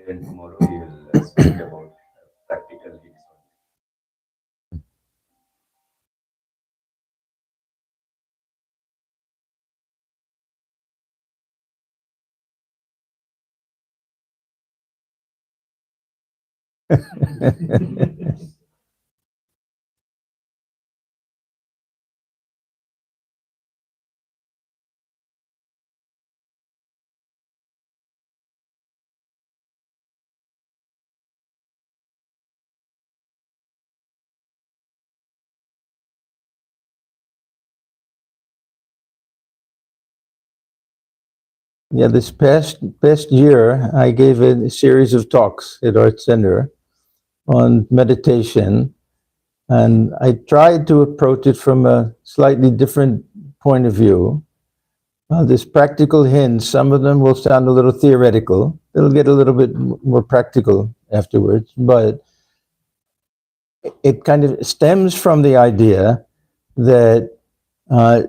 Then tomorrow we will speak about practical needs. Yeah, this past year, I gave a series of talks at Art Center on meditation, and I tried to approach it from a slightly different point of view. This practical hints, some of them will sound a little theoretical. It'll get a little bit more practical afterwards, but it kind of stems from the idea that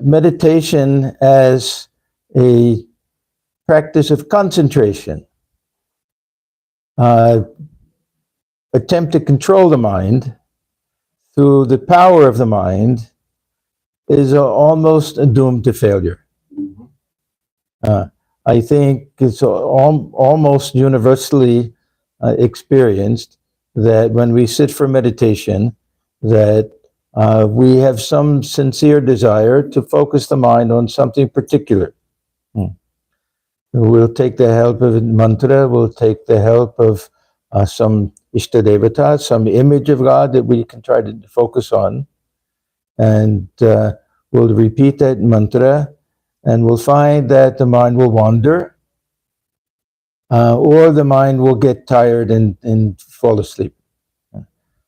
meditation as a practice of concentration, attempt to control the mind through the power of the mind, is almost doomed to failure. I think it's almost universally experienced that when we sit for meditation, that we have some sincere desire to focus the mind on something particular. We'll take the help of a mantra, we'll take the help of some Ishtadevata, some image of God that we can try to focus on, and we'll repeat that mantra, and we'll find that the mind will wander, or the mind will get tired and fall asleep.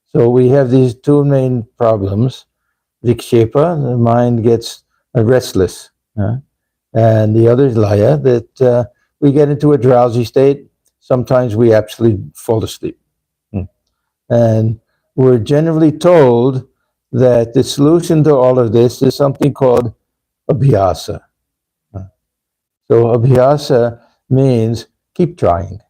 So we have these two main problems. Vikshepa, the mind gets restless. And the other is laya, that we get into a drowsy state. Sometimes we absolutely fall asleep. And we're generally told that the solution to all of this is something called abhyasa. So abhyasa means keep trying.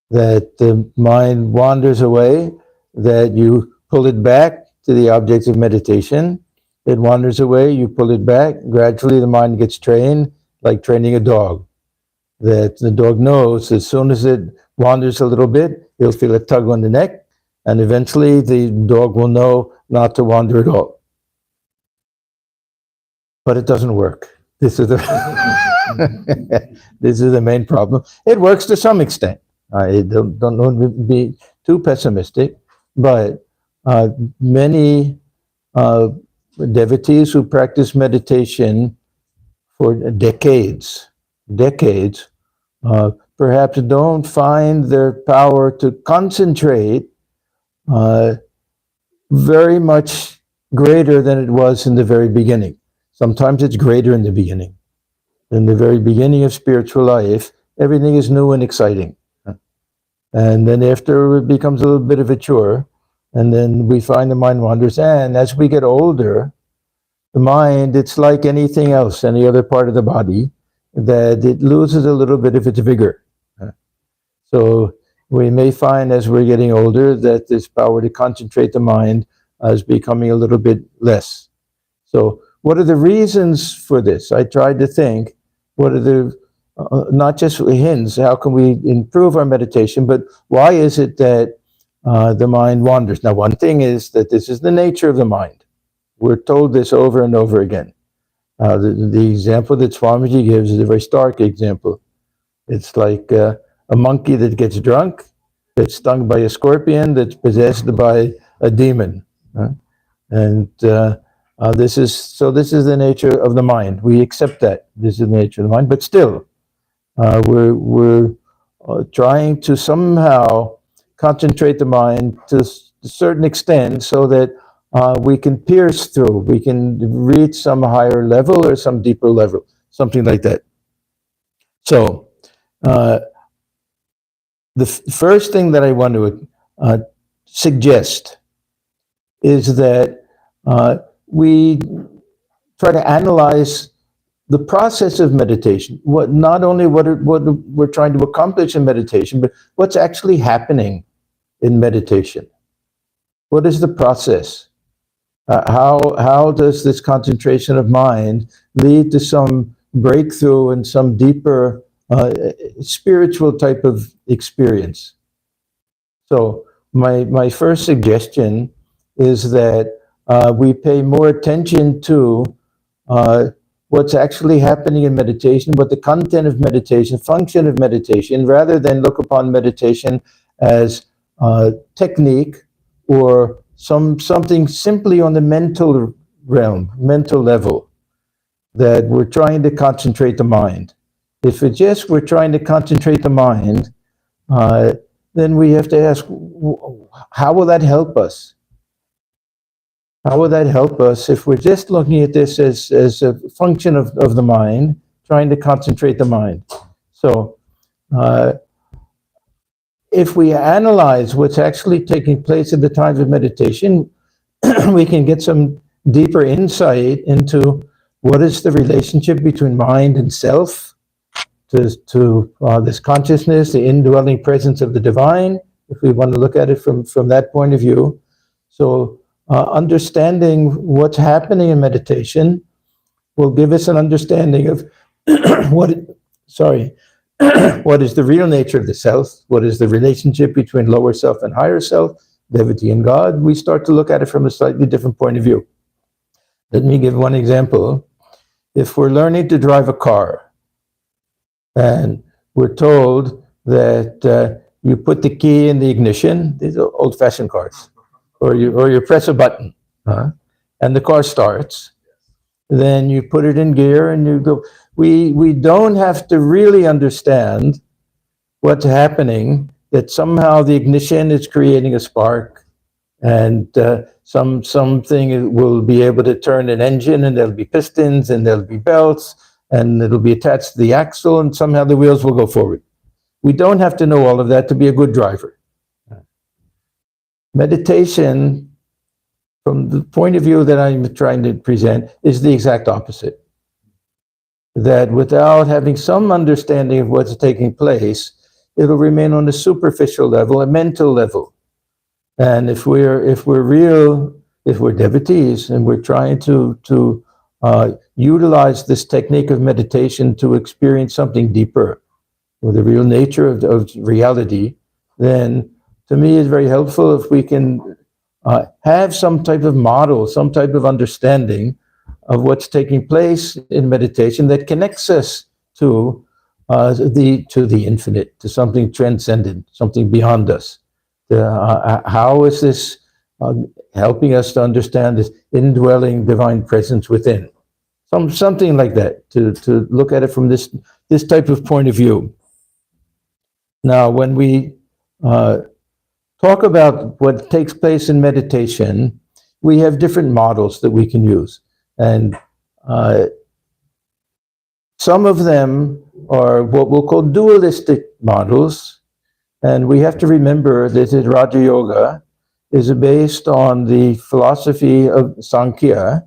That the mind wanders away, that you pull it back to the objects of meditation. It wanders away, you pull it back. Gradually the mind gets trained, like training a dog. That the dog knows as soon as it wanders a little bit, he'll feel a tug on the neck, and eventually the dog will know not to wander at all. But it doesn't work. This is the this is the main problem. It works to some extent. I don't want to be too pessimistic, but many devotees who practice meditation for decades, perhaps don't find their power to concentrate very much greater than it was in the very beginning. Sometimes it's greater in the beginning. In the very beginning of spiritual life, everything is new and exciting. And then after it becomes a little bit of a chore, and then we find the mind wanders. And as we get older, the mind, it's like anything else, any other part of the body, that it loses a little bit of its vigor. So we may find as we're getting older that this power to concentrate the mind is becoming a little bit less. So what are the reasons for this? I tried to think, what are the, not just hints, how can we improve our meditation, but why is it that the mind wanders? Now, one thing is that this is the nature of the mind. We're told this over and over again. The example that Swamiji gives is a very stark example. It's like a monkey that gets drunk, that's stung by a scorpion, that's possessed by a demon. And this is the nature of the mind. We accept that. This is the nature of the mind, but still, we're trying to somehow concentrate the mind to a certain extent so that we can pierce through, we can reach some higher level or some deeper level, something like that. So, the first thing that I want to suggest is that we try to analyze the process of meditation, not only what we're trying to accomplish in meditation, but what's actually happening in meditation. What is the process? How does this concentration of mind lead to some breakthrough and some deeper spiritual type of experience? So my first suggestion is that we pay more attention to what's actually happening in meditation, what the content of meditation, function of meditation, rather than look upon meditation as technique or something simply on the mental realm, mental level, that we're trying to concentrate the mind. If it's just we're trying to concentrate the mind, then we have to ask, how will that help us? How will that help us if we're just looking at this as a function of the mind, trying to concentrate the mind? So if we analyze what's actually taking place at the times of meditation, we can get some deeper insight into what is the relationship between mind and self, to this consciousness, the indwelling presence of the divine, if we want to look at it from that point of view. So understanding what's happening in meditation will give us an understanding of what is the real nature of the self, what is the relationship between lower self and higher self, devotee and God. We start to look at it from a slightly different point of view. Let me give one example. If we're learning to drive a car, and we're told that you put the key in the ignition, these are old-fashioned cars, or you press a button, and the car starts, then you put it in gear and you go. We don't have to really understand what's happening, that somehow the ignition is creating a spark, and something will be able to turn an engine, and there'll be pistons and there'll be belts, and it'll be attached to the axle, and somehow the wheels will go forward. We don't have to know all of that to be a good driver. Meditation, from the point of view that I'm trying to present, is the exact opposite. That without having some understanding of what's taking place, it'll remain on a superficial level, a mental level. And if we're devotees and we're trying to utilize this technique of meditation to experience something deeper, or the real nature of reality, then to me it's very helpful if we can have some type of model, some type of understanding of what's taking place in meditation that connects us to the infinite, to something transcendent, something beyond us. How is this helping us to understand this indwelling divine presence within? Something like that, to look at it from this type of point of view. Now, when we talk about what takes place in meditation, we have different models that we can use. And some of them are what we'll call dualistic models. And we have to remember that Raja Yoga is based on the philosophy of Sankhya,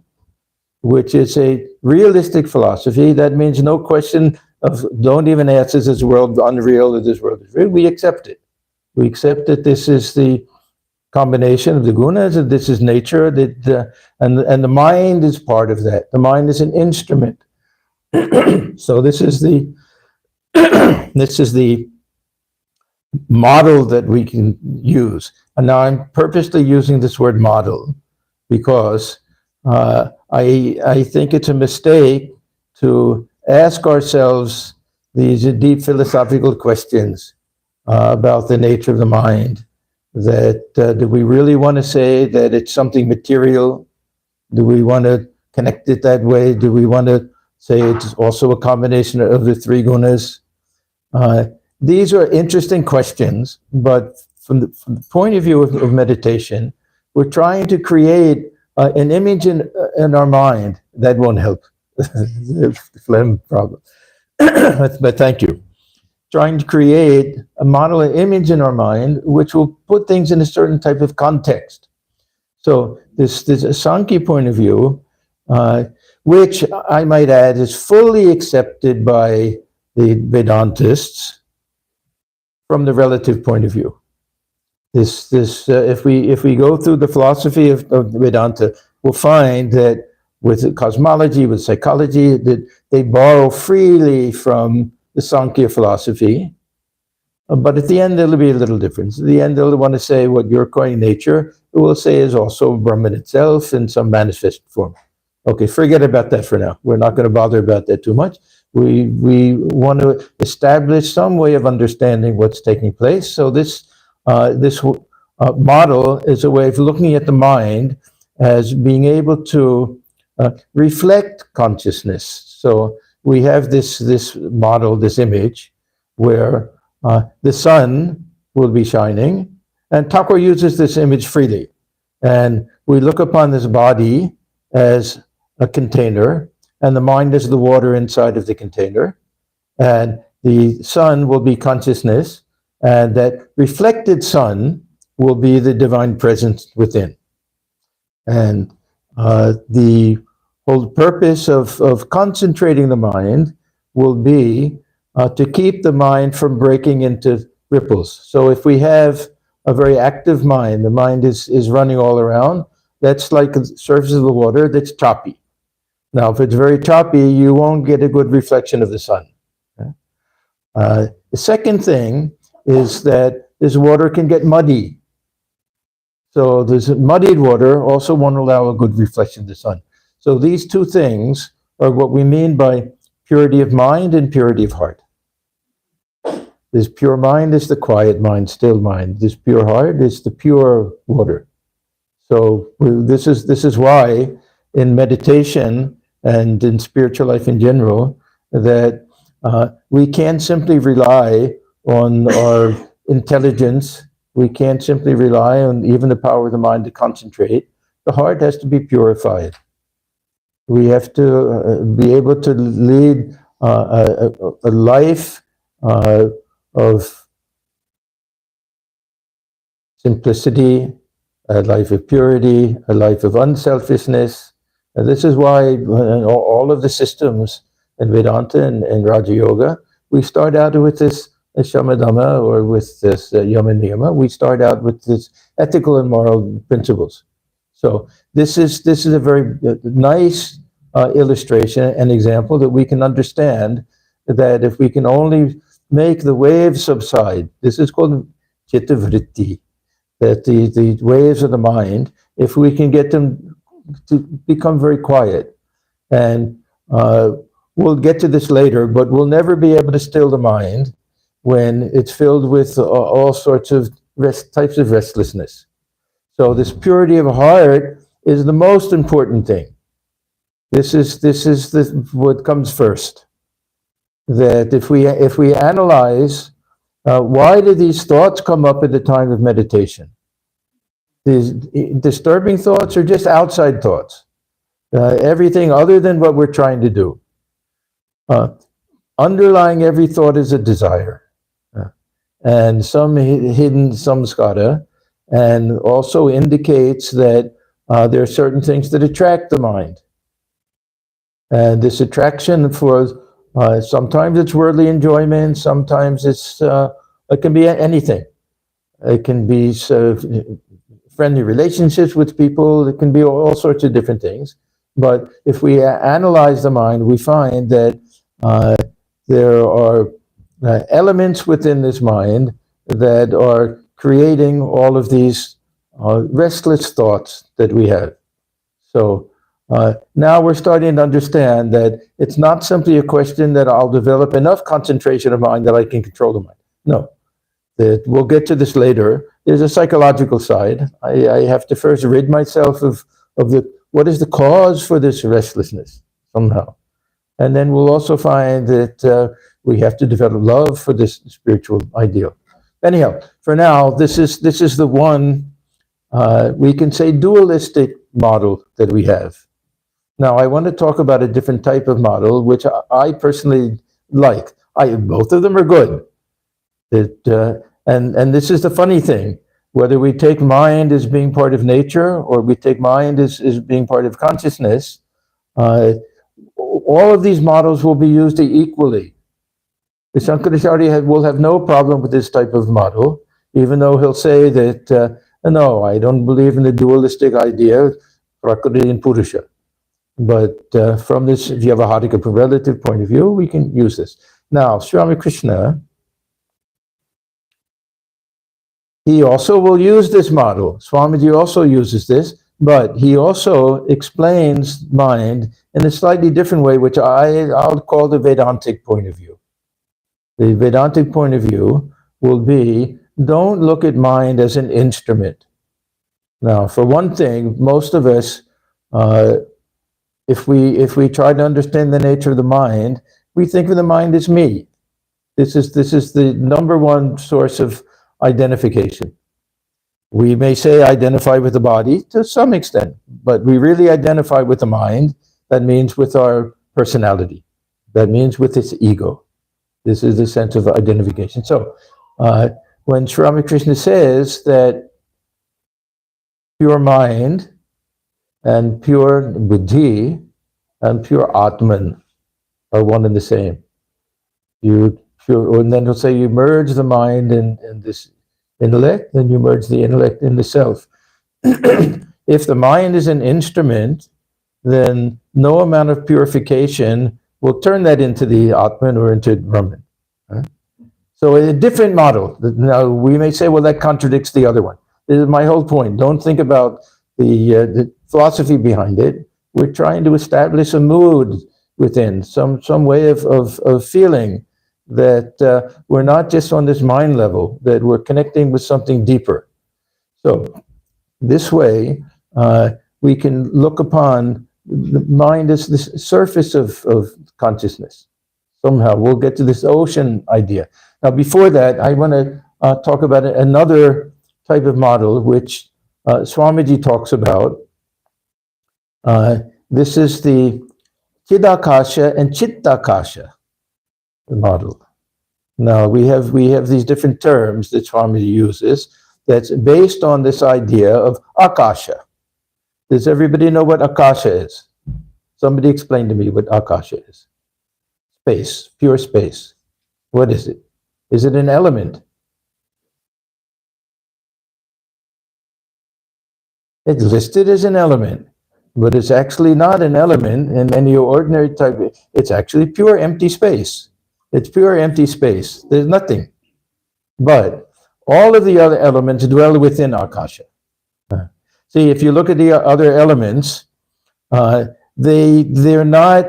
which is a realistic philosophy. That means no question of, don't even ask, is this world unreal or this world is real? We accept it. We accept that this is the combination of the gunas, and this is nature, and the mind is part of that. The mind is an instrument. So this is the model that we can use. And now I'm purposely using this word model because I think it's a mistake to ask ourselves these deep philosophical questions about the nature of the mind. That do we really want to say that it's something material? Do we want to connect it that way? Do we want to say it's also a combination of the three gunas? These are interesting questions, but from the point of view of meditation, we're trying to create an image in our mind. That won't help. The phlegm problem. But thank you. Trying to create a model, an image in our mind, which will put things in a certain type of context. So this Sankhya point of view, which I might add is fully accepted by the Vedantists from the relative point of view. If we go through the philosophy of Vedanta, we'll find that with cosmology, with psychology, that they borrow freely from the Sankhya philosophy. But at the end, there'll be a little difference. At the end, they'll want to say what you're calling nature, it will say is also Brahman itself in some manifest form. Okay, forget about that for now. We're not going to bother about that too much. We want to establish some way of understanding what's taking place. So this model is a way of looking at the mind as being able to reflect consciousness. So we have this model, this image, where the sun will be shining, and Thakur uses this image freely. And we look upon this body as a container, and the mind is the water inside of the container, and the sun will be consciousness, and that reflected sun will be the divine presence within. And the whole purpose of concentrating the mind will be to keep the mind from breaking into ripples. So if we have a very active mind, the mind is running all around, that's like the surface of the water that's choppy. Now, if it's very choppy, you won't get a good reflection of the sun. The second thing is that this water can get muddy. So this muddied water also won't allow a good reflection of the sun. So these two things are what we mean by purity of mind and purity of heart. This pure mind is the quiet mind, still mind. This pure heart is the pure water. So this is why in meditation and in spiritual life in general, that we can't simply rely on our intelligence. We can't simply rely on even the power of the mind to concentrate. The heart has to be purified. We have to be able to lead a life of simplicity, a life of purity, a life of unselfishness. And this is why all of the systems in Vedanta and Raja Yoga, we start out with this Shamadhamma or with this Yama Niyama. We start out with this ethical and moral principles. So this is a very nice illustration and example that we can understand that if we can only make the waves subside, this is called chitta vritti, that the waves of the mind, if we can get them to become very quiet, and we'll get to this later, but we'll never be able to still the mind when it's filled with all sorts of types of restlessness. So this purity of heart is the most important thing. This is what comes first. That if we analyze why do these thoughts come up at the time of meditation? These disturbing thoughts are just outside thoughts. Everything other than what we're trying to do. Underlying every thought is a desire. And some hidden samskara, and also indicates that there are certain things that attract the mind. And this attraction for sometimes it's worldly enjoyment, sometimes it can be anything. It can be friendly relationships with people, it can be all sorts of different things. But if we analyze the mind, we find that there are elements within this mind that are creating all of these restless thoughts that we have. So now we're starting to understand that it's not simply a question that I'll develop enough concentration of mind that I can control the mind. No, that we'll get to this later. There's a psychological side. I have to first rid myself of what is the cause for this restlessness somehow. And then we'll also find that we have to develop love for this spiritual ideal. Anyhow, for now, this is the one, we can say, dualistic model that we have. Now, I want to talk about a different type of model, which I personally like. Both of them are good. And this is the funny thing. Whether we take mind as being part of nature or we take mind as being part of consciousness, all of these models will be used equally. The Shankaracharya will have no problem with this type of model, even though he'll say that, no, I don't believe in the dualistic idea, Prakriti and Purusha. But from this Vyavahārika relative point of view, we can use this. Now, Sri Ramakrishna, he also will use this model. Swamiji also uses this, but he also explains mind in a slightly different way, which I'll call the Vedantic point of view. The Vedantic point of view will be, don't look at mind as an instrument. Now, for one thing, most of us, if we try to understand the nature of the mind, we think of the mind as me. This is the number one source of identification. We may say identify with the body to some extent, but we really identify with the mind. That means with our personality. That means with its ego. This is the sense of identification. So when Sri Ramakrishna says that pure mind and pure buddhi and pure atman are one and the same. And then he'll say you merge the mind and this intellect, then you merge the intellect in the self. If the mind is an instrument, then no amount of purification will turn that into the Atman or into Brahman. So a different model. Now we may say, well, that contradicts the other one. This is my whole point. Don't think about the philosophy behind it. We're trying to establish a mood within, some way of feeling that we're not just on this mind level, that we're connecting with something deeper. So this way, we can look upon the mind as the surface of consciousness. Somehow we'll get to this ocean idea. Now, before that, I want to talk about another type of model, which Swamiji talks about. This is the Chidakasha and Chittakasha model. Now, we have these different terms that Swamiji uses that's based on this idea of Akasha. Does everybody know what Akasha is? Somebody explain to me what Akasha is. Space, pure space. What is it? Is it an element? It's listed as an element, but it's actually not an element in any ordinary type. It's actually pure empty space. It's pure empty space. There's nothing. But all of the other elements dwell within Akasha. See, if you look at the other elements, they're not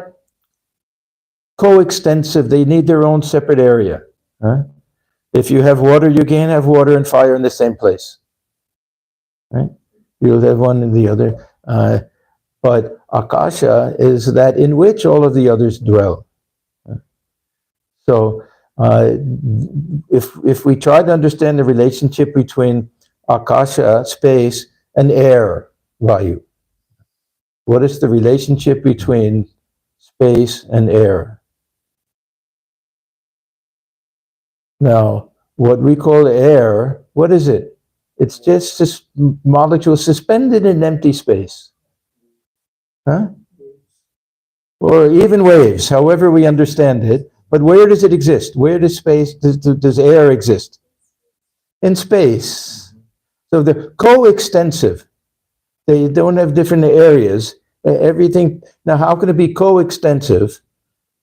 coextensive. They need their own separate area. If you have water, you can't have water and fire in the same place. Right? You'll have one and the other. But Akasha is that in which all of the others dwell. So if we try to understand the relationship between Akasha, space, and air, Vayu, what is the relationship between space and air? Now, what we call air, what is it? It's just molecules suspended in empty space. Or even waves, however we understand it. But where does it exist? Where does does air exist? In space. So they're coextensive. They don't have different areas. Everything. Now, how can it be coextensive?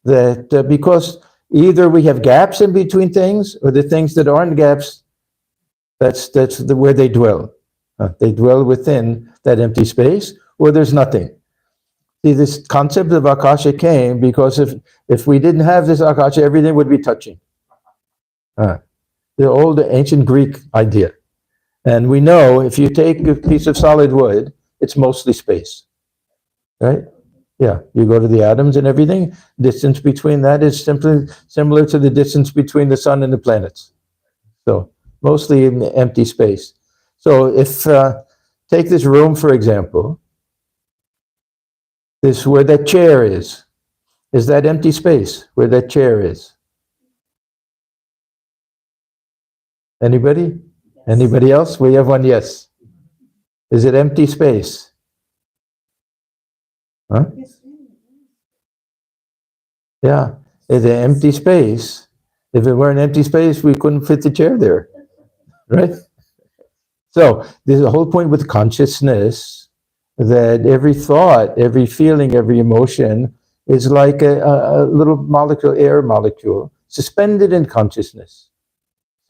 That because either we have gaps in between things, or the things that aren't gaps, that's where they dwell. They dwell within that empty space, or there's nothing. See, this concept of Akasha came because if we didn't have this Akasha, everything would be touching. The old ancient Greek idea. And we know if you take a piece of solid wood, it's mostly space. Right? Yeah, you go to the atoms and everything, distance between that is simply similar to the distance between the sun and the planets. So mostly in the empty space. So if, take this room, for example, this where that chair is that empty space where that chair is? Anybody? Yes. Anybody else? We have one, yes. Is it empty space? Huh? Yeah, it's an empty space. If it were an empty space, we couldn't fit the chair there, right? So there's a whole point with consciousness that every thought, every feeling, every emotion is like a little molecule, air molecule, suspended in consciousness.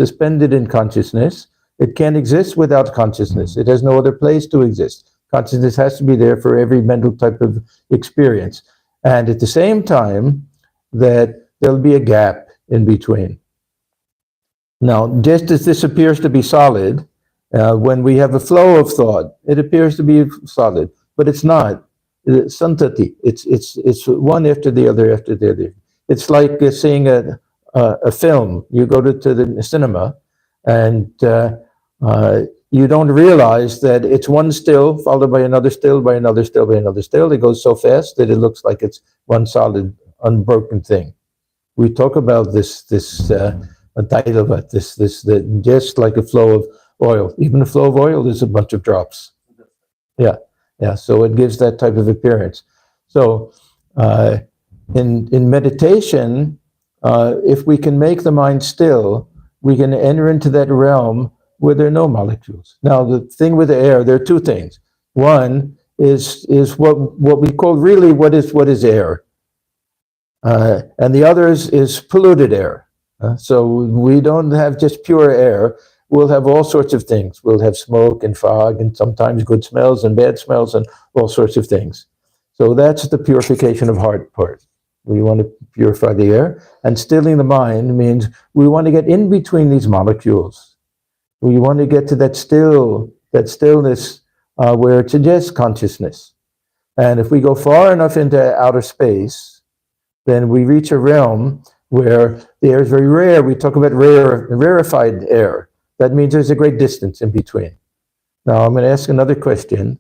Suspended in consciousness. It can't exist without consciousness. It has no other place to exist. Consciousness has to be there for every mental type of experience. And at the same time, that there'll be a gap in between. Now, just as this appears to be solid, when we have a flow of thought, it appears to be solid, but it's not. It's santati. It's one after the other after the other. It's like seeing a film. You go to the cinema, and you don't realize that it's one still followed by another still, by another still, by another still. It goes so fast that it looks like it's one solid, unbroken thing. We talk about this Dailava, just like a flow of oil. Even a flow of oil is a bunch of drops. Yeah, yeah. So it gives that type of appearance. So in meditation, if we can make the mind still, we can enter into that realm where there are no molecules. Now, the thing with the air, there are two things. One is what we call really what is air, and the other is polluted air. So we don't have just pure air. We'll have all sorts of things. We'll have smoke and fog and sometimes good smells and bad smells and all sorts of things. So that's the purification of heart part. We want to purify the air, and stilling the mind means we want to get in between these molecules. We want to get to that stillness where it's just consciousness. And if we go far enough into outer space, then we reach a realm where the air is very rare. We talk about rarefied air. That means there's a great distance in between. Now I'm going to ask another question.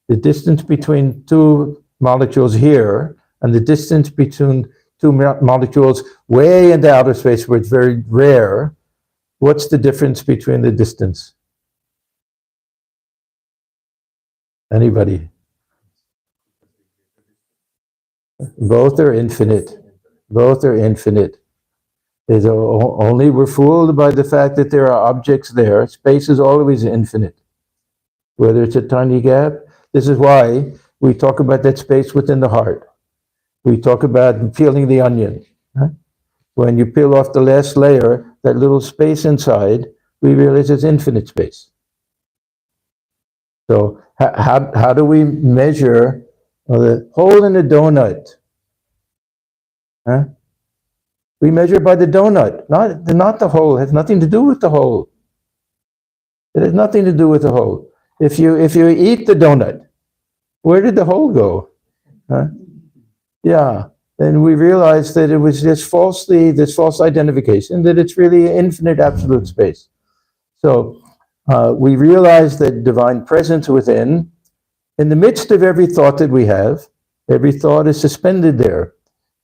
The distance between two molecules here and the distance between two molecules way into outer space where it's very rare, what's the difference between the distance? Anybody? Both are infinite. Both are infinite. Only we're fooled by the fact that there are objects there. Space is always infinite. Whether it's a tiny gap, this is why we talk about that space within the heart. We talk about peeling the onion. When you peel off the last layer, that little space inside, we realize it's infinite space. So how do we measure the hole in a donut? We measure by the donut, not the hole. It has nothing to do with the hole. It has nothing to do with the hole. If you eat the donut, where did the hole go? Yeah. Then we realize that it was this false identification, that it's really infinite absolute space. So we realize that divine presence within, in the midst of every thought that we have, every thought is suspended there.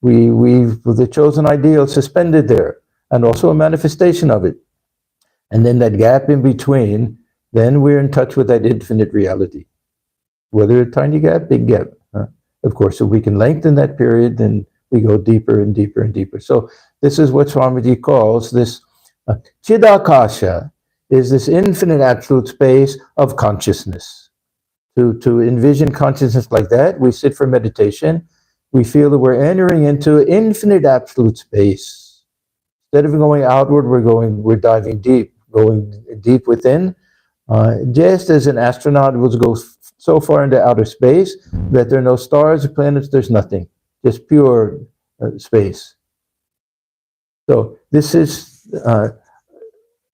We've the chosen ideal suspended there, and also a manifestation of it. And then that gap in between, then we're in touch with that infinite reality. Whether a tiny gap, big gap. Of course, if we can lengthen that period, then we go deeper and deeper and deeper. So this is what Swamiji calls this Chidakasha, is this infinite absolute space of consciousness. To envision consciousness like that, we sit for meditation. We feel that we're entering into infinite absolute space. Instead of going outward, we're diving deep, going deep within. Just as an astronaut will go so far into outer space that there are no stars or planets, there's nothing, just pure space. So this is,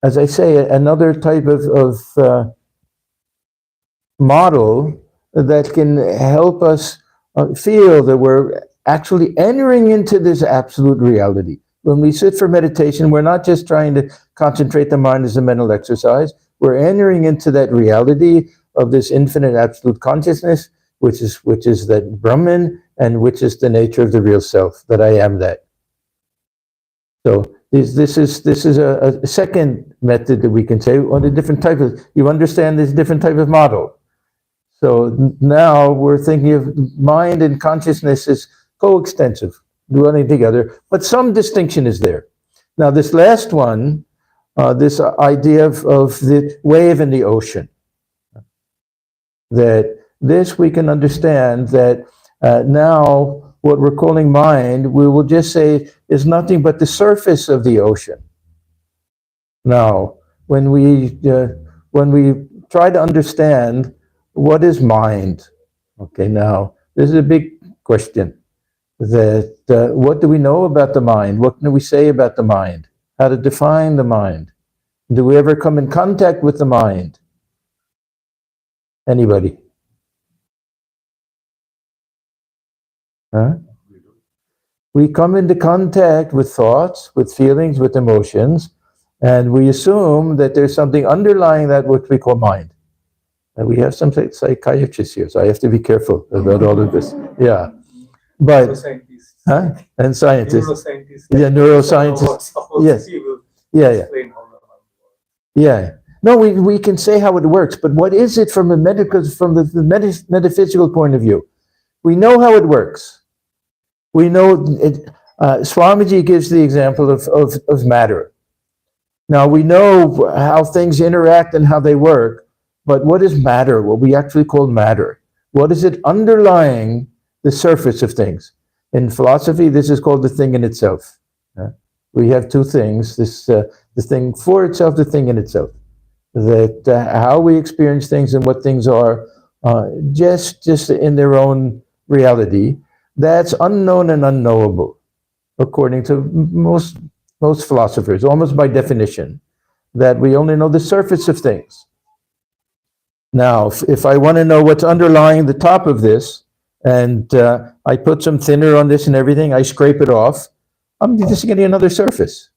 as I say, another type of model that can help us feel that we're actually entering into this absolute reality. When we sit for meditation, we're not just trying to concentrate the mind as a mental exercise. We're entering into that reality of this infinite absolute consciousness, which is that Brahman, and which is the nature of the real self, that I am that. So this is a second method that we can say on a different type of, you understand this different type of model. So now we're thinking of mind and consciousness as coextensive. dwelling together, but some distinction is there. Now, this last one, this idea of the wave in the ocean, that this we can understand that now what we're calling mind, we will just say is nothing but the surface of the ocean. Now, when we try to understand what is mind, okay, now this is a big question. That what do we know about the mind? What can we say about the mind? How to define the mind? Do we ever come in contact with the mind? Anybody? Huh? We come into contact with thoughts, with feelings, with emotions, and we assume that there's something underlying that which we call mind. And we have some psychiatrists here, so I have to be careful about all of this. Yeah. But, huh? And scientists. Neuroscientists. Yeah, neuroscientists. Yes. Yeah. Yeah. No, we can say how it works, but what is it from the metaphysical point of view? We know how it works. We know it. Swamiji gives the example of matter. Now we know how things interact and how they work, but what is matter? What we actually call matter? What is it underlying the surface of things? In philosophy, this is called the thing in itself. We have two things: the thing for itself, the thing in itself. That how we experience things and what things are, just in their own reality, that's unknown and unknowable, according to most philosophers, almost by definition, that we only know the surface of things. Now, if I want to know what's underlying the top of this, and I put some thinner on this and everything, I scrape it off, I'm just getting another surface.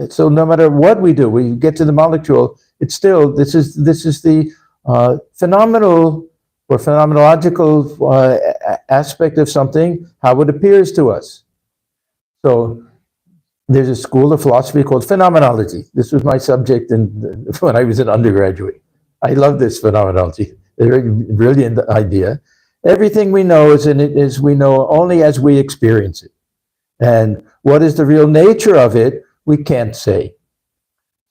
So no matter what we do, we get to the molecule, it's still, this is the phenomenal or phenomenological aspect of something, how it appears to us. So there's a school of philosophy called phenomenology. This was my subject when I was an undergraduate. I love this phenomenology. A very brilliant idea. Everything we know is we know only as we experience it. And what is the real nature of it, we can't say.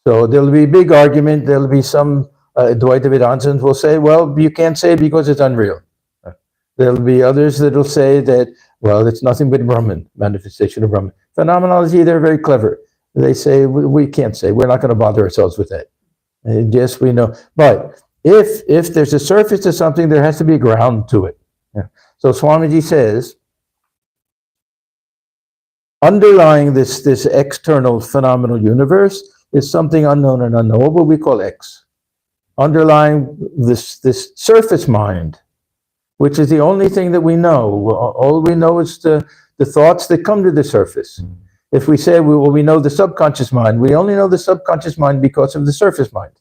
So there'll be a big argument. There'll be some Advaita Vedantins will say, well, you can't say because it's unreal. There'll be others that'll say that, well, it's nothing but Brahman, manifestation of Brahman. Phenomenology, they're very clever. They say, we can't say, we're not going to bother ourselves with that. And yes, we know. But if there's a surface to something, there has to be a ground to it. Yeah. So Swamiji says, underlying this external phenomenal universe is something unknown and unknowable we call X. Underlying this surface mind, which is the only thing that we know. All we know is the thoughts that come to the surface. If we say, we know the subconscious mind, we only know the subconscious mind because of the surface mind.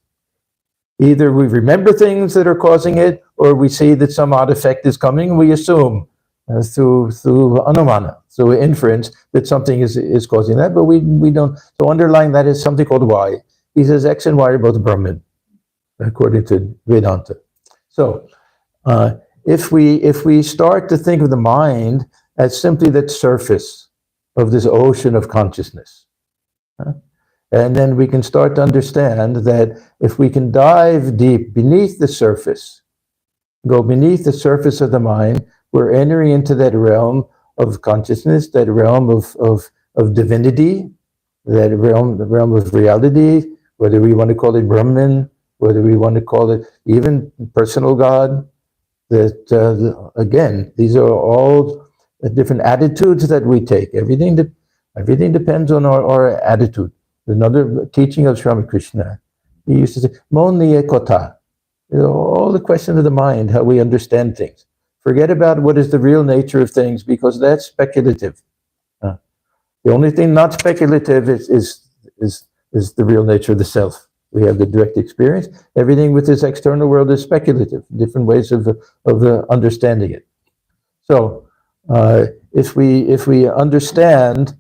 Either we remember things that are causing it, or we see that some odd effect is coming, and we assume through anumana, through inference, that something is causing that, but we don't. So underlying that is something called Y. He says X and Y are both Brahman, according to Vedanta. So if we start to think of the mind as simply that surface of this ocean of consciousness, and then we can start to understand that if we can dive deep beneath the surface, go beneath the surface of the mind, we're entering into that realm of consciousness, that realm of divinity, that realm of reality, whether we want to call it Brahman, whether we want to call it even personal God. That again, these are all different attitudes that we take. Everything depends on our attitude. Another teaching of Ramakrishna, he used to say, "Moni ekota." All the questions of the mind, how we understand things. Forget about what is the real nature of things, because that's speculative. The only thing not speculative is the real nature of the self. We have the direct experience. Everything with this external world is speculative, different ways of understanding it. So if we understand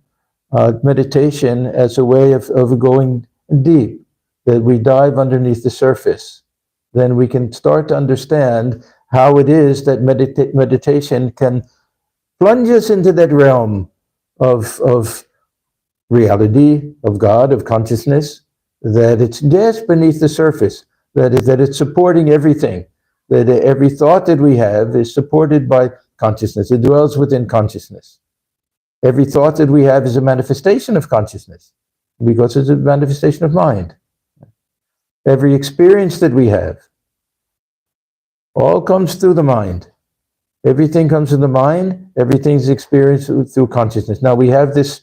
meditation as a way of going deep, that we dive underneath the surface, then we can start to understand how it is that meditation can plunge us into that realm of reality, of God, of consciousness, that it's just beneath the surface, that it's supporting everything, that every thought that we have is supported by consciousness. It dwells within consciousness. Every thought that we have is a manifestation of consciousness because it's a manifestation of mind. Every experience that we have all comes through the mind. Everything comes from the mind. Everything's experienced through consciousness. Now we have this,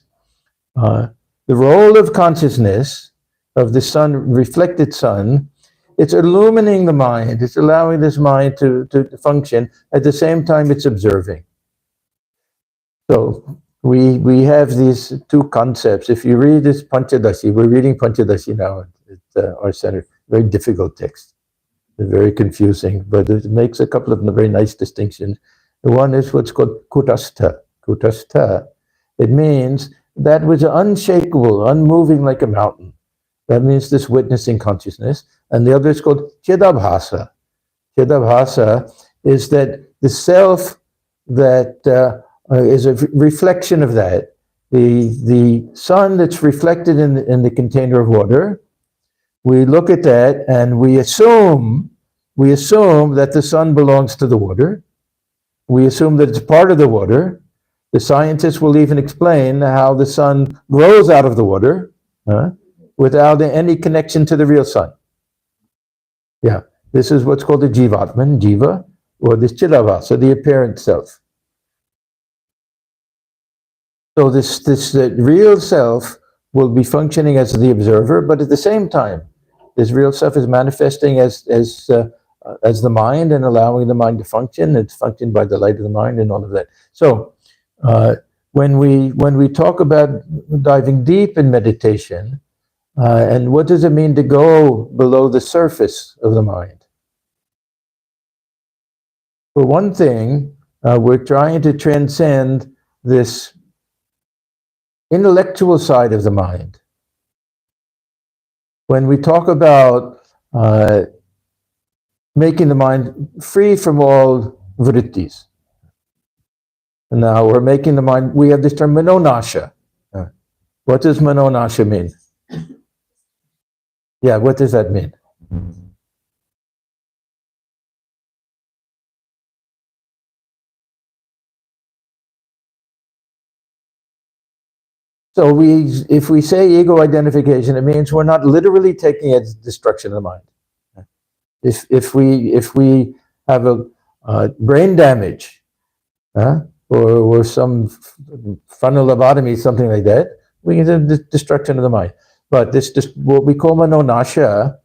the role of consciousness, of the sun, reflected sun, it's illumining the mind. It's allowing this mind to function. At the same time, it's observing. So we have these two concepts. If you read this Panchadashi, we're reading Panchadashi now at our center. Very difficult text. Very confusing, but it makes a couple of very nice distinctions. The one is what's called kutastha. Kutastha, it means that which is unshakable, unmoving like a mountain. That means this witnessing consciousness. And the other is called chidabhasa. Chidabhasa is that the self that is a reflection of that. The sun that's reflected in the container of water, we look at that and we assume that the sun belongs to the water. We assume that it's part of the water. The scientists will even explain how the sun grows out of the water without any connection to the real sun. Yeah, this is what's called the jivatman, jiva, or this chidavasa, the apparent self. So this real self will be functioning as the observer, but at the same time, this real self is manifesting as the mind and allowing the mind to function. It's functioned by the light of the mind and all of that. So when we talk about diving deep in meditation, and what does it mean to go below the surface of the mind? For one thing, we're trying to transcend this intellectual side of the mind. When we talk about making the mind free from all vrittis, now we're making the mind, we have this term manonasha. What does manonasha mean? Yeah, what does that mean? So if we say ego identification, it means we're not literally taking it as destruction of the mind. If we have a brain damage, or some frontal lobotomy, something like that, we can have destruction of the mind. But this what we call manonasha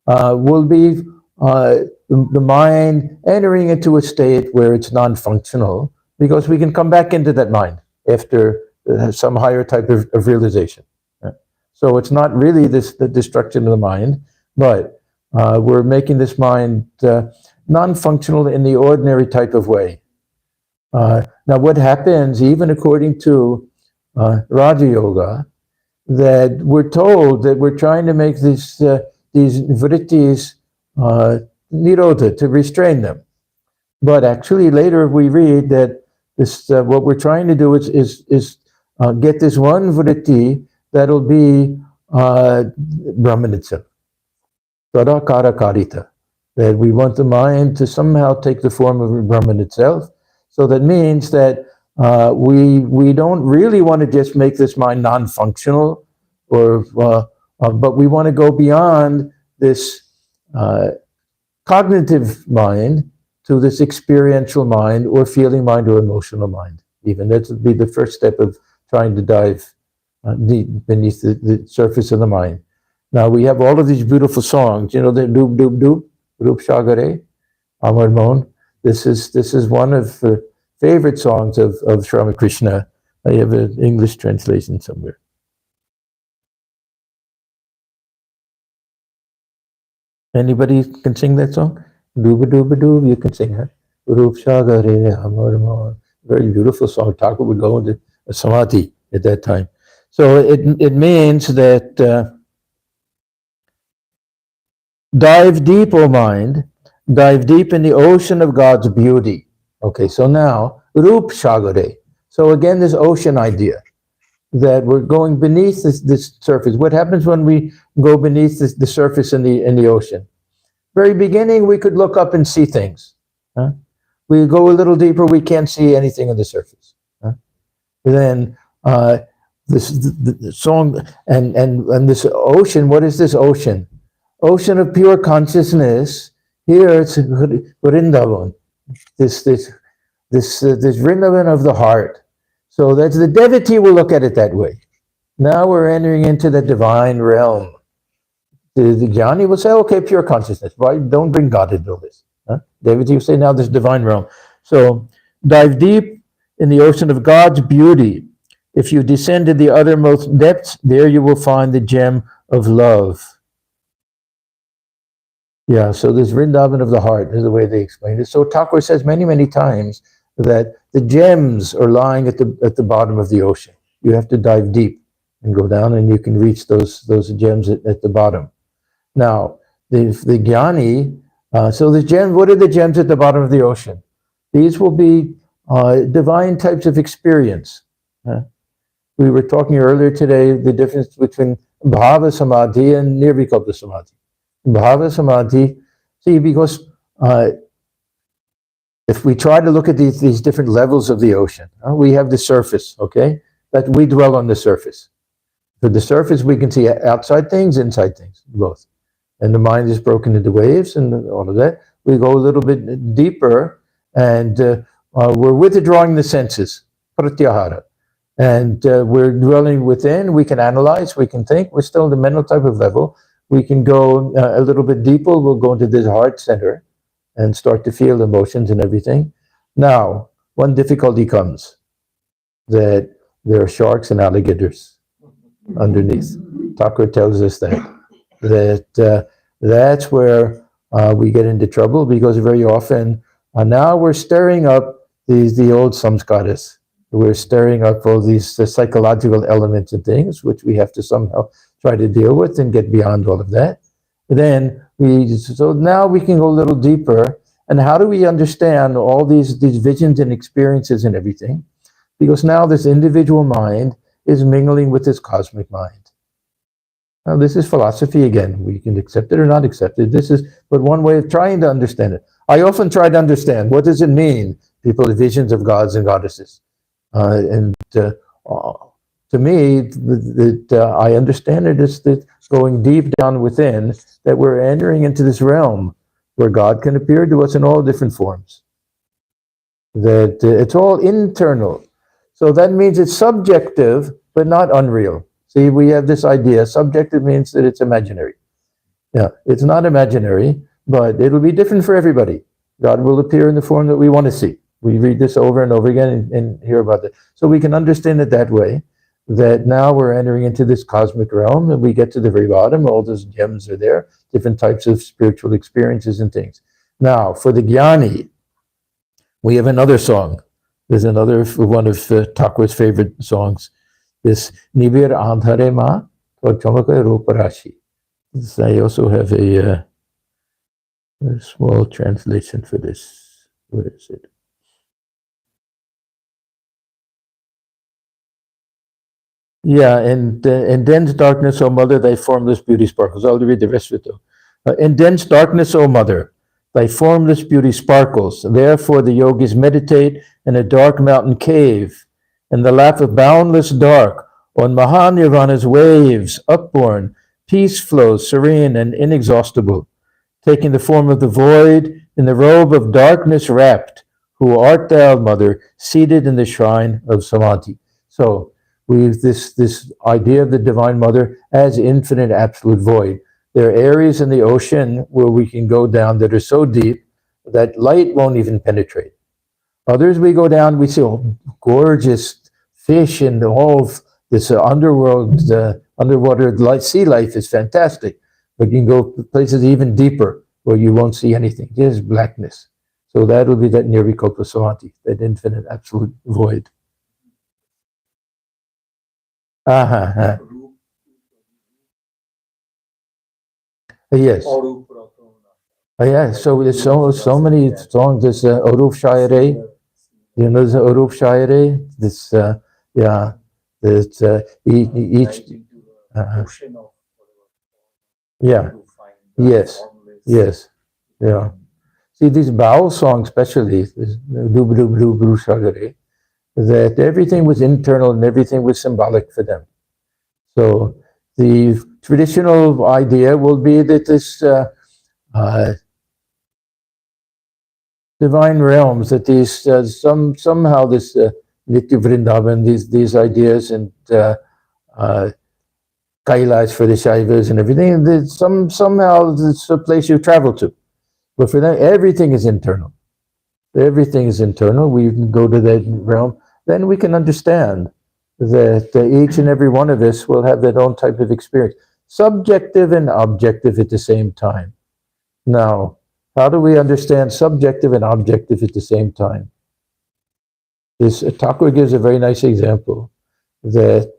will be the mind entering into a state where it's non-functional, because we can come back into that mind after some higher type of realization. So it's not really the destruction of the mind, but we're making this mind non-functional in the ordinary type of way. Now what happens, even according to Raja Yoga, that we're told that we're trying to make these vrittis nirodha, to restrain them. But actually later we read that this what we're trying to do is get this one vritti that'll be Brahman itself. Tadakara karita. That we want the mind to somehow take the form of Brahman itself. So that means that we don't really want to just make this mind non-functional, but we want to go beyond this cognitive mind to this experiential mind, or feeling mind, or emotional mind. Even that would be the first step of trying to dive deep beneath the surface of the mind. Now we have all of these beautiful songs, the doob doob doob, Rup Shagare, Amar Mon. This is one of the favorite songs of Ramakrishna. I have an English translation somewhere. Anybody can sing that song? Dooba dooba doob, you can sing it. Rup Shagare, Amar Mon. Very beautiful song. Thakur would go into a samadhi at that time. So it means that dive deep, O mind, dive deep in the ocean of God's beauty. Okay, so now Rup Shagare. So again, this ocean idea that we're going beneath this surface. What happens when we go beneath the surface in the ocean? Very beginning, we could look up and see things. Huh? We go a little deeper, we can't see anything on the surface. Huh? Then the song and this ocean. What is this ocean? Ocean of pure consciousness. Here it's Vrindavan. This Vrindavan of the heart. So that's the devotee will look at it that way. Now we're entering into the divine realm. The jnani will say, okay, pure consciousness. Why don't bring God into this? Huh? Devotee will say, now this divine realm. So dive deep in the ocean of God's beauty. If you descend to the uttermost depths, there you will find the gem of love. Yeah, so this Vrindavan of the heart is the way they explain it. So Thakur says many, many times that the gems are lying at the bottom of the ocean. You have to dive deep and go down, and you can reach those gems at the bottom. Now, the jnani, so the gems, what are the gems at the bottom of the ocean? These will be divine types of experience. We were talking earlier today, the difference between bhava samadhi and nirvikalpa samadhi. Bhava samadhi, see, because if we try to look at these different levels of the ocean, we have the surface, okay? That we dwell on the surface. For the surface, we can see outside things, inside things, both. And the mind is broken into waves and all of that. We go a little bit deeper, and we're withdrawing the senses, pratyahara. And we're dwelling within. We can analyze, we can think. We're still in the mental type of level. We can go a little bit deeper. We'll go into this heart center and start to feel emotions and everything. Now, one difficulty comes, that there are sharks and alligators underneath. Thakur tells us that that's where we get into trouble, because very often now we're stirring up the old samskaras. We're stirring up all these psychological elements and things, which we have to somehow try to deal with and get beyond all of that. So now we can go a little deeper. And how do we understand all these visions and experiences and everything? Because now this individual mind is mingling with this cosmic mind. Now this is philosophy again. We can accept it or not accept it. This is but one way of trying to understand it. I often try to understand, what does it mean, people have visions of gods and goddesses? To me, I understand it as that going deep down within, that we're entering into this realm where God can appear to us in all different forms. That it's all internal. So that means it's subjective, but not unreal. See, we have this idea, subjective means that it's imaginary. Yeah, it's not imaginary, but it'll be different for everybody. God will appear in the form that we want to see. We read this over and over again and hear about it. So we can understand it that way, that now we're entering into this cosmic realm, and we get to the very bottom, all those gems are there, different types of spiritual experiences and things. Now, for the jnani, we have another song. There's another one of Thakur's favorite songs, this Nibir Andhare Ma Chamaka Ruparashi. I also have a small translation for this. Where is it? Yeah, and in dense darkness, O mother, thy formless beauty sparkles. I'll read the rest of it though. In dense darkness, O mother, thy formless beauty sparkles. Therefore the yogis meditate in a dark mountain cave, in the lap of boundless dark, on Mahanirvana's waves, upborne, peace flows, serene and inexhaustible, taking the form of the void, in the robe of darkness wrapped. Who art thou, mother, seated in the shrine of Samadhi? So, we've this idea of the Divine Mother as infinite absolute void. There are areas in the ocean where we can go down that are so deep that light won't even penetrate. Others we go down, we see gorgeous fish and all of this underworld, underwater sea life is fantastic. But you can go places even deeper where you won't see anything, just blackness. So that will be that nirvikalpa samadhi, that infinite absolute void. Yes. Yeah, so there's so many songs. There's Arup Shaire. You know the Arup Shaire? This, yeah, it's, each, Right into a uh, ocean of whatever yeah, to find the yes, formless. yes, yeah. See, these Bao songs, especially, this Dub Dub Dub Dub Shagare, that everything was internal and everything was symbolic for them. So the traditional idea will be that this uh, divine realms, that these somehow this Nitya Vrindavan, these ideas, and uh, Kailash for the Shaivas and everything, that somehow it's a place you travel to. But for them, everything is internal. Everything is internal. We can go to that realm. Then we can understand that each and every one of us will have their own type of experience, subjective and objective at the same time. Now, how do we understand subjective and objective at the same time? This Thakur gives a very nice example that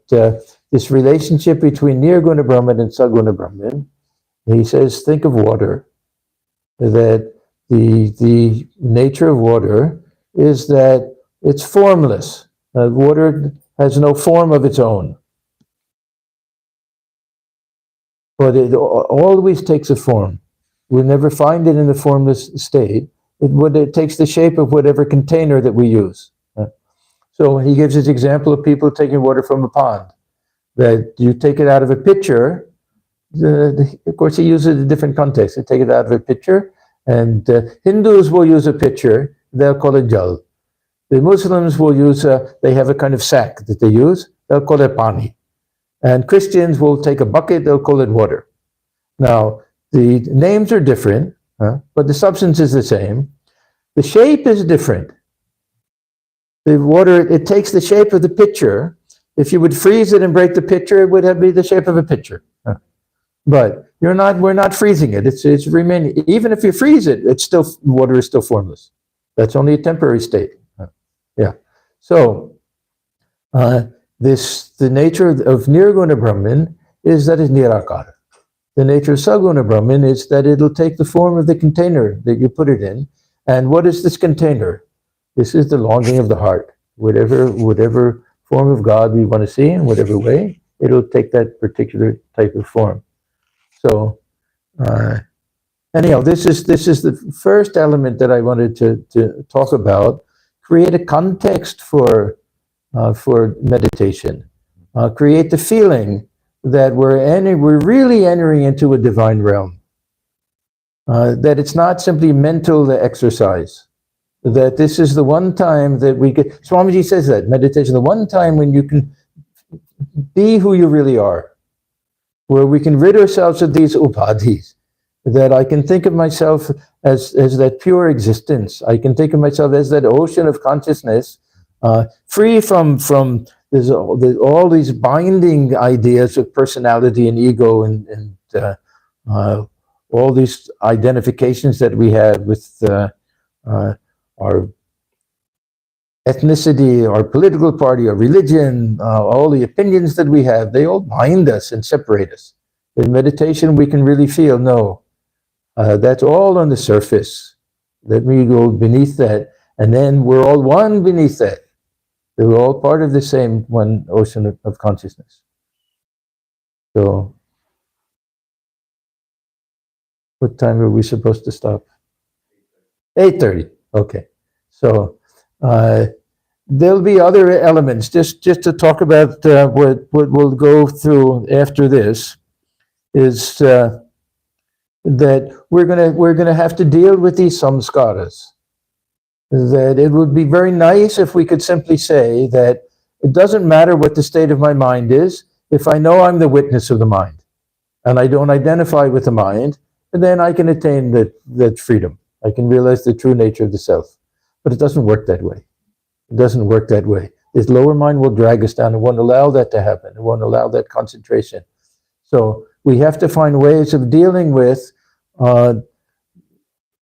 this relationship between Nirguna Brahman and Saguna Brahman, he says, think of water, that the nature of water is that it's formless. Water has no form of its own, but it always takes a form. We'll never find it in the formless state. It takes the shape of whatever container that we use. So he gives his example of people taking water from a pond, that you take it out of a pitcher. Of course, he uses a different context. They take it out of a pitcher, and Hindus will use a pitcher. They'll call it jal. The Muslims will use, they have a kind of sack that they use. They'll call it pani. And Christians will take a bucket. They'll call it water. Now, the names are different, but the substance is the same. The shape is different. The water, it takes the shape of the pitcher. If you would freeze it and break the pitcher, it would be the shape of a pitcher. But we're not freezing it. It's remaining. Even if you freeze it, water is still formless. That's only a temporary state. Yeah. So the nature of Nirguna Brahman is that it's Nirakara. The nature of Saguna Brahman is that it'll take the form of the container that you put it in. And what is this container? This is the longing of the heart. Whatever form of God we want to see in whatever way, it'll take that particular type of form. So anyhow, this is the first element that I wanted to talk about. Create a context for meditation. Create the feeling that we're really entering into a divine realm. That it's not simply mental exercise. That this is the one time that we get. Swamiji says that meditation, the one time when you can be who you really are, where we can rid ourselves of these upadhis. That I can think of myself as that pure existence. I can think of myself as that ocean of consciousness, free from all these binding ideas of personality and ego and all these identifications that we have with our ethnicity, our political party, our religion, all the opinions that we have. They all bind us and separate us. In meditation, we can really feel, no, that's all on the surface. Let me go beneath that, and then we're all one beneath that. We're all part of the same one ocean of consciousness. So, what time are we supposed to stop? 8:30. Okay. So, there'll be other elements. Just to talk about what we'll go through after this is that we're gonna have to deal with these samskaras. That it would be very nice if we could simply say that it doesn't matter what the state of my mind is, if I know I'm the witness of the mind, and I don't identify with the mind, and then I can attain that freedom. I can realize the true nature of the self. But it doesn't work that way. It doesn't work that way. This lower mind will drag us down. It won't allow that to happen. It won't allow that concentration. So we have to find ways of dealing with,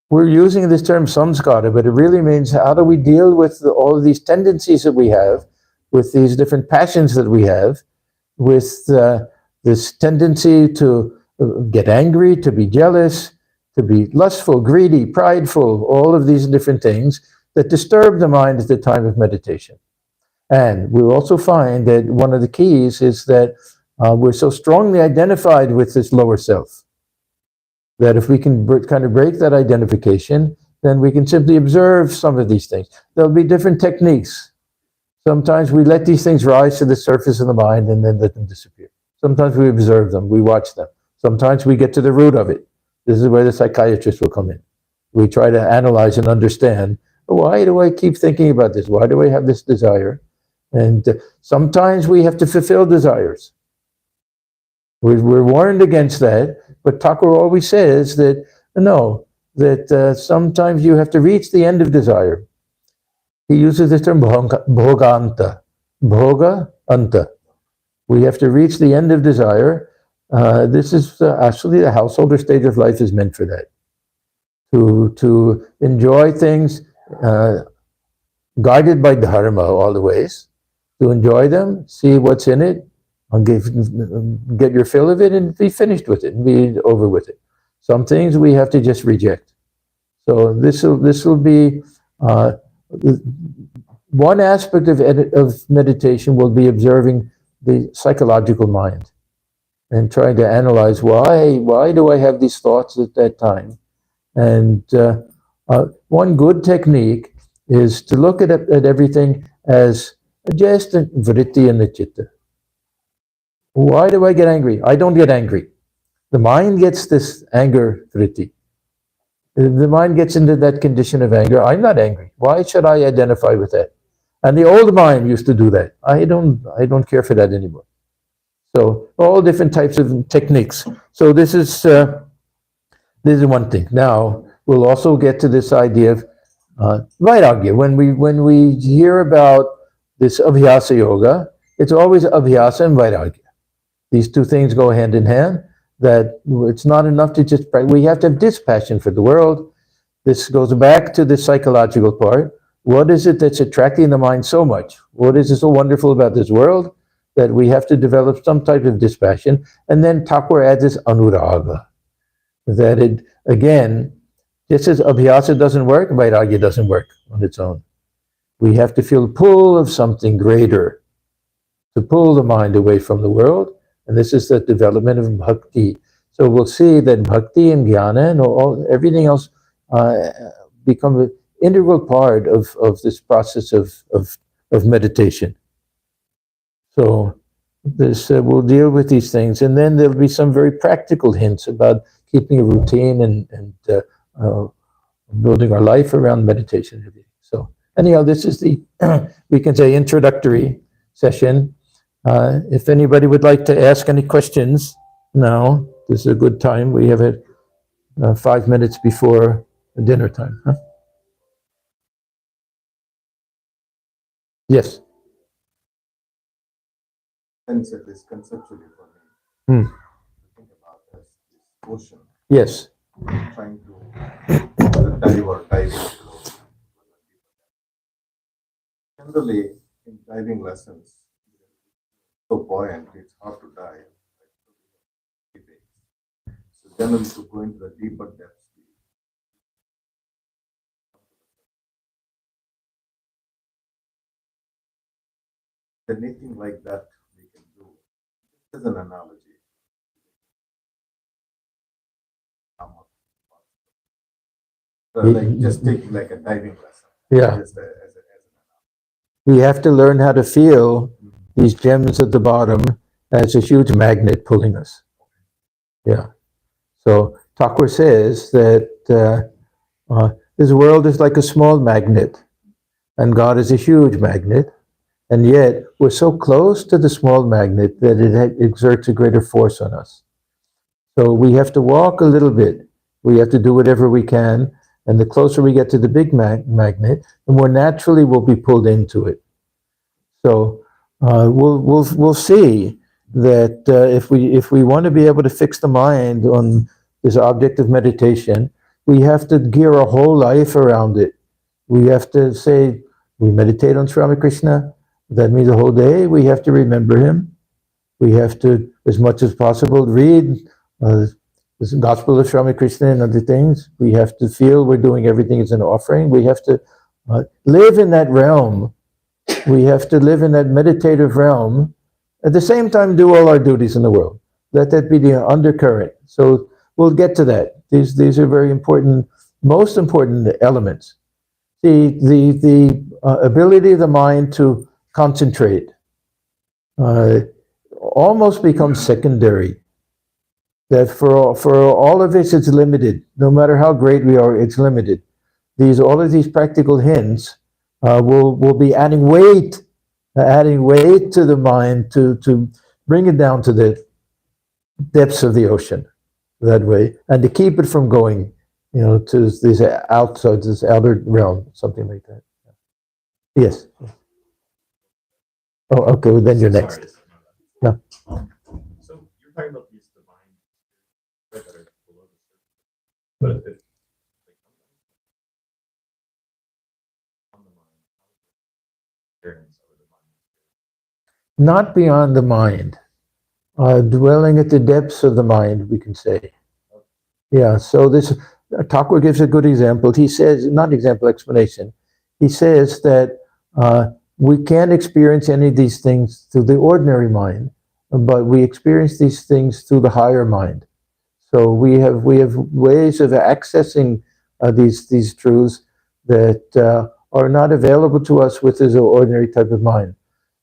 we're using this term samskara, but it really means how do we deal with all of these tendencies that we have, with these different passions that we have, with this tendency to get angry, to be jealous, to be lustful, greedy, prideful, all of these different things. that disturb the mind at the time of meditation. And we'll also find that one of the keys is that we're so strongly identified with this lower self that if we can kind of break that identification, then we can simply observe some of these things. There'll be different techniques. Sometimes we let these things rise to the surface of the mind and then let them disappear. Sometimes we observe them, we watch them. Sometimes we get to the root of it. This is where the psychiatrist will come in. We try to analyze and understand, why do I keep thinking about this? Why do I have this desire? And sometimes we have to fulfill desires. We're warned against that, but Thakur always says that, no, that sometimes you have to reach the end of desire. He uses the term bhoganta, bhoga anta. We have to reach the end of desire. This is actually the householder stage of life is meant for that. To enjoy things guided by dharma all the ways, to enjoy them, see what's in it, and get your fill of it and be finished with it and be over with it. Some things we have to just reject. So this will be one aspect of meditation will be observing the psychological mind and trying to analyze why do I have these thoughts at that time. And one good technique is to look at everything as just a vritti and a chitta. Why do I get angry? I don't get angry. The mind gets this anger vritti. The mind gets into that condition of anger. I'm not angry. Why should I identify with that? And the old mind used to do that. I don't care for that anymore. So all different types of techniques. So this is one thing. Now we'll also get to this idea of vairagya. When we hear about this abhyasa yoga, it's always abhyasa and vairagya. These two things go hand in hand. That it's not enough to just pray. We have to have dispassion for the world. This goes back to the psychological part. What is it that's attracting the mind so much? What is so wonderful about this world that we have to develop some type of dispassion? And then Thakur adds this anuraga. That it, again, just as abhyasa doesn't work, vairagya doesn't work on its own. We have to feel the pull of something greater to pull the mind away from the world. And this is the development of bhakti. So we'll see that bhakti and jnana and everything else become an integral part of this process of meditation. So this we'll deal with these things, and then there'll be some very practical hints about keeping a routine and building our life around meditation. So anyhow, this is the we can say introductory session. If anybody would like to ask any questions now, this is a good time. We have it 5 minutes before dinner time. Huh? Yes. Sense at least conceptually for me. Think about this ocean. Yes. Trying to dive or dive into. Generally, in diving lessons, so buoyant, it's hard to dive. So generally, to go into the deeper depths. Anything like that we can do as an analogy. Like just take like a diving lesson. Yeah. Just as an analogy. We have to learn how to feel these gems at the bottom as a huge magnet pulling us. Yeah. So Thakur says that this world is like a small magnet, and God is a huge magnet, and yet we're so close to the small magnet that it exerts a greater force on us. So we have to walk a little bit. We have to do whatever we can, and the closer we get to the big magnet, the more naturally we'll be pulled into it. So we'll see that if we want to be able to fix the mind on this object of meditation, we have to gear our whole life around it. We have to say, we meditate on Ramakrishna. That means the whole day we have to remember him. We have to, as much as possible, read the Gospel of Ramakrishna and other things. We have to feel we're doing everything as an offering. We have to live in that realm. We have to live in that meditative realm. At the same time, do all our duties in the world. Let that be the undercurrent. So we'll get to that. These are very important, most important elements. The ability of the mind to concentrate almost becomes secondary. That for all of this, it's limited. No matter how great we are, it's limited. All of these practical hints will be adding weight to the mind to bring it down to the depths of the ocean that way, and to keep it from going, to this outer realm, something like that. Yes. Oh, okay. Well, then you're next. No. So you're talking about these divine that are below the surface, but if they come on the mind, experience of the divine, Not beyond the mind, dwelling at the depths of the mind, we can say. Yeah. So this Thakur gives a good example. He says, not example, explanation. He says that we can't experience any of these things through the ordinary mind, but we experience these things through the higher mind. So we have ways of accessing these truths that are not available to us with this ordinary type of mind.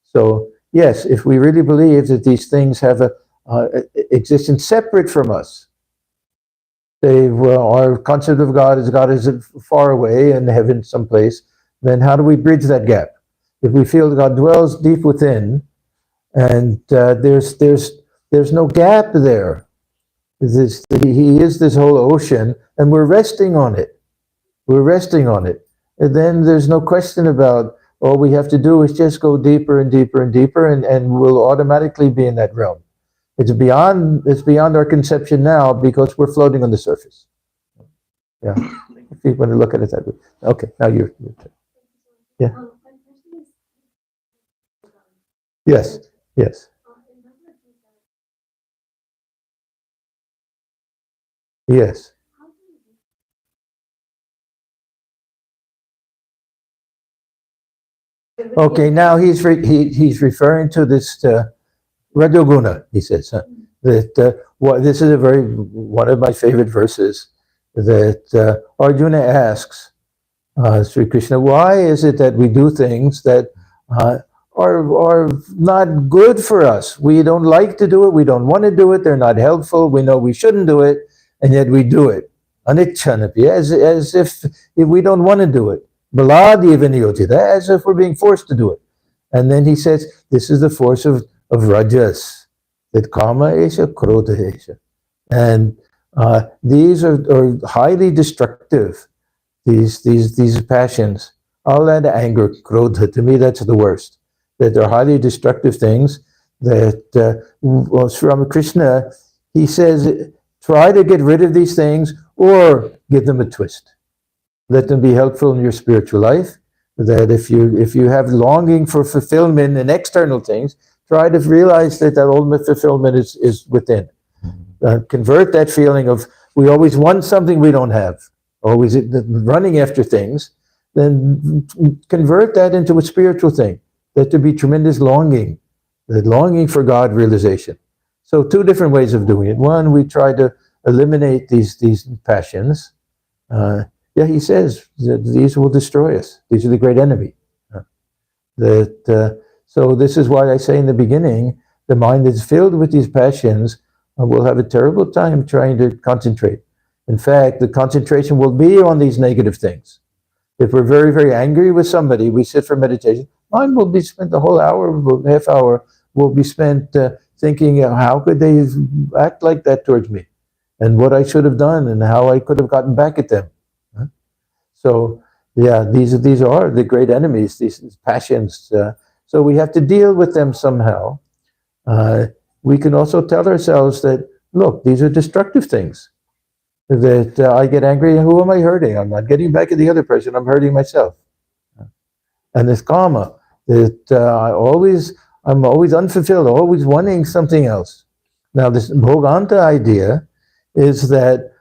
So yes, if we really believe that these things have a existence separate from us, our concept of God is far away in heaven someplace, then how do we bridge that gap? If we feel God dwells deep within, and there's no gap there, He is this whole ocean, and we're resting on it. And then there's no question about all we have to do is just go deeper and deeper and deeper, and we'll automatically be in that realm. It's beyond our conception now because we're floating on the surface. Yeah, if you want to look at it that way. Okay, now you're turn. Yeah. Yes. Yes. Yes. Okay, now he's referring to this Rajoguna, he says, that this is one of my favorite verses, that Arjuna asks Sri Krishna, why is it that we do things that are not good for us? We don't like to do it, we don't want to do it, they're not helpful, we know we shouldn't do it, and yet we do it. Anichanapi, as if we don't want to do it. Baladi vinayotita, as if we're being forced to do it. And then he says, this is the force of rajas, that kama esha, krodha esha. And these are highly destructive, these passions. All that anger, krodha, to me that's the worst. That they're highly destructive things that Sri Ramakrishna, he says, try to get rid of these things or give them a twist. Let them be helpful in your spiritual life. That if you have longing for fulfillment in external things, try to realize that ultimate fulfillment is within. Convert that feeling of we always want something we don't have, always running after things, then convert that into a spiritual thing. That to be tremendous longing, the longing for God realization. So two different ways of doing it. One, we try to eliminate these passions. He says that these will destroy us. These are the great enemy. So this is why I say in the beginning, the mind that's filled with these passions will have a terrible time trying to concentrate. In fact, the concentration will be on these negative things. If we're very, very angry with somebody, we sit for meditation, mind will be spent the whole hour, half hour, will be spent thinking, how could they act like that towards me? And what I should have done and how I could have gotten back at them. So, these are the great enemies, these passions. So we have to deal with them somehow. We can also tell ourselves that, look, these are destructive things. That I get angry, who am I hurting? I'm not getting back at the other person, I'm hurting myself. And this karma, that I'm always unfulfilled, always wanting something else. Now this bhoganta idea is that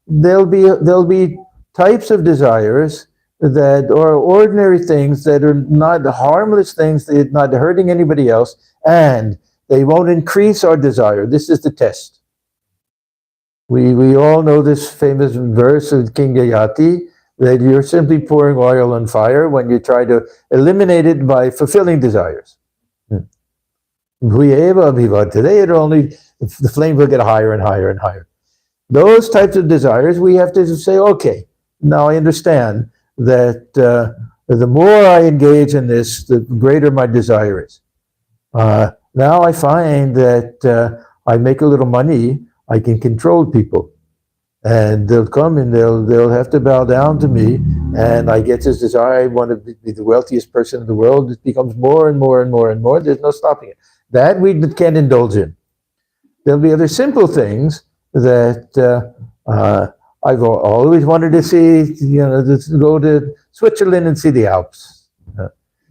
there'll be types of desires that are ordinary things that are not harmless things, they're not hurting anybody else, and they won't increase our desire. This is the test. We all know this famous verse of King Yayati, that you're simply pouring oil on fire when you try to eliminate it by fulfilling desires. Today it only, the flame will get higher and higher and higher. Those types of desires, we have to say, okay, now I understand that the more I engage in this, the greater my desire is. Now I find that I make a little money, I can control people. And they'll come and they'll have to bow down to me, and I get this desire, I want to be the wealthiest person in the world. It becomes more and more and more and more. There's no stopping it. That we can't indulge in. There'll be other simple things that I've always wanted to see, go to Switzerland and see the Alps.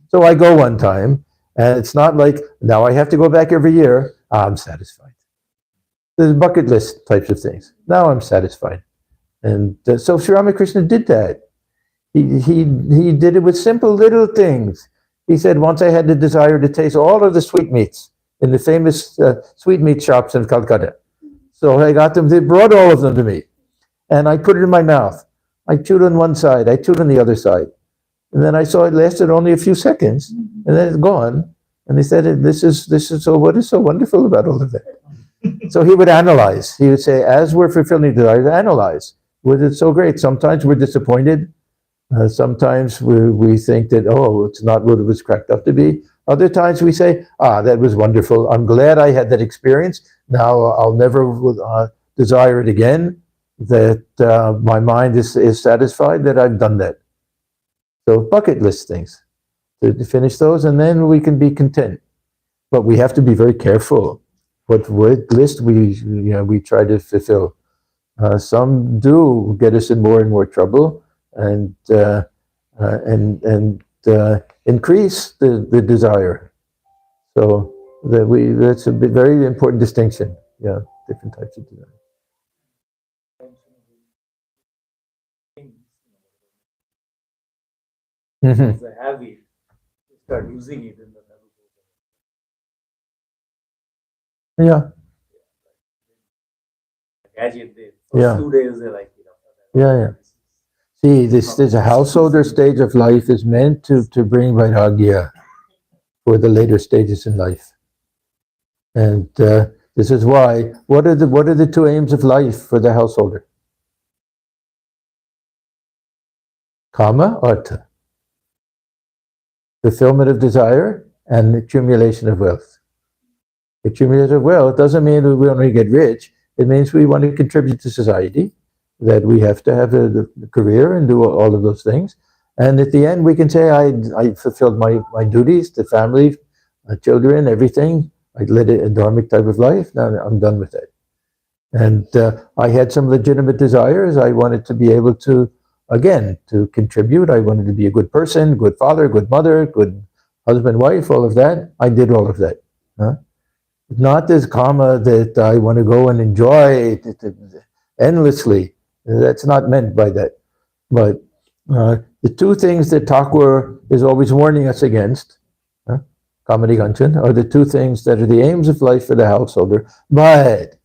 So I go one time, and it's not like, now I have to go back every year. I'm satisfied. There's bucket list types of things. Now I'm satisfied. And so Sri Ramakrishna did that. He did it with simple little things. He said, once I had the desire to taste all of the sweetmeats in the famous sweetmeat shops in Calcutta. So I got them, they brought all of them to me. And I put it in my mouth. I chewed on one side, I chewed on the other side. And then I saw it lasted only a few seconds, and then it's gone. And he said, this is so, what is so wonderful about all of that? So he would analyze. He would say, as we're fulfilling desires, analyze. Was it so great? Sometimes we're disappointed. Sometimes we think that, oh, it's not what it was cracked up to be. Other times we say, that was wonderful. I'm glad I had that experience. Now I'll never desire it again. That my mind is satisfied that I've done that. So bucket list things. To finish those, and then we can be content. But we have to be very careful what list we try to fulfill. Some do get us in more and more trouble, and increase the desire. So that's a very important distinction. Yeah, different types of desire. It's a habit. You start using it in the Yeah. gadget day. Yeah. 2 days they like it. Yeah. See, this a householder stage of life is meant to bring vairagya for the later stages in life. And this is why, what are the two aims of life for the householder? Kama, artha. Fulfillment of desire and accumulation of wealth. Accumulation of wealth doesn't mean that we want to get rich. It means we want to contribute to society, that we have to have a career and do all of those things. And at the end, we can say, I fulfilled my duties, the family, my children, everything. I led a dharmic type of life. Now I'm done with it. And I had some legitimate desires. I wanted to be able to, again, to contribute. I wanted to be a good person, good father, good mother, good husband, wife, all of that. I did all of that. Not this karma that I want to go and enjoy endlessly. That's not meant by that. But the two things that Thakur is always warning us against, Kamadi Kanchan, are the two things that are the aims of life for the householder. But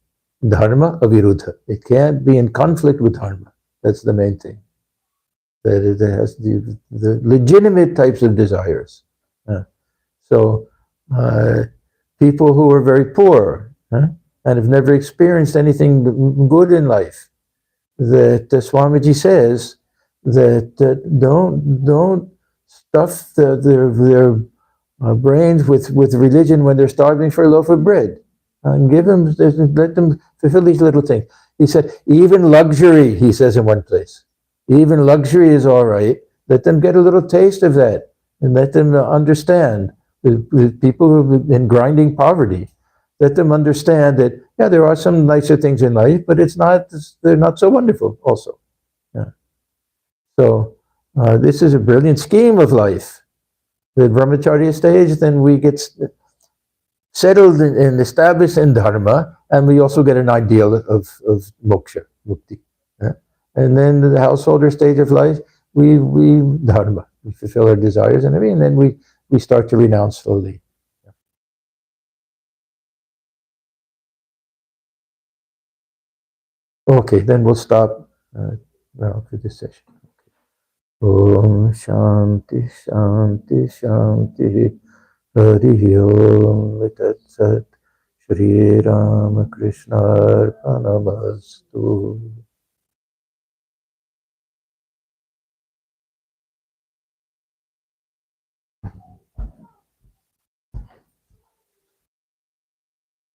dharma aviruddha. It can't be in conflict with dharma. That's the main thing. That it has the legitimate types of desires. So people who are very poor and have never experienced anything good in life, that Swamiji says that don't stuff their brains with religion when they're starving for a loaf of bread. And let them fulfill these little things. He said, even luxury, he says in one place, even luxury is all right. Let them get a little taste of that and let them understand. The people who have been grinding poverty, let them understand that, yeah, there are some nicer things in life, but they're not so wonderful also. Yeah. So this is a brilliant scheme of life. The brahmacharya stage, then we get settled and established in dharma, and we also get an ideal of moksha, mukti. Yeah? And then the householder stage of life, we dharma, we fulfill our desires and everything, and then we start to renounce slowly. Okay, then we'll stop now for this session. Om Shanti Shanti Shanti Hari Om Tat Sat Shri Ramakrishna Arpanamastu.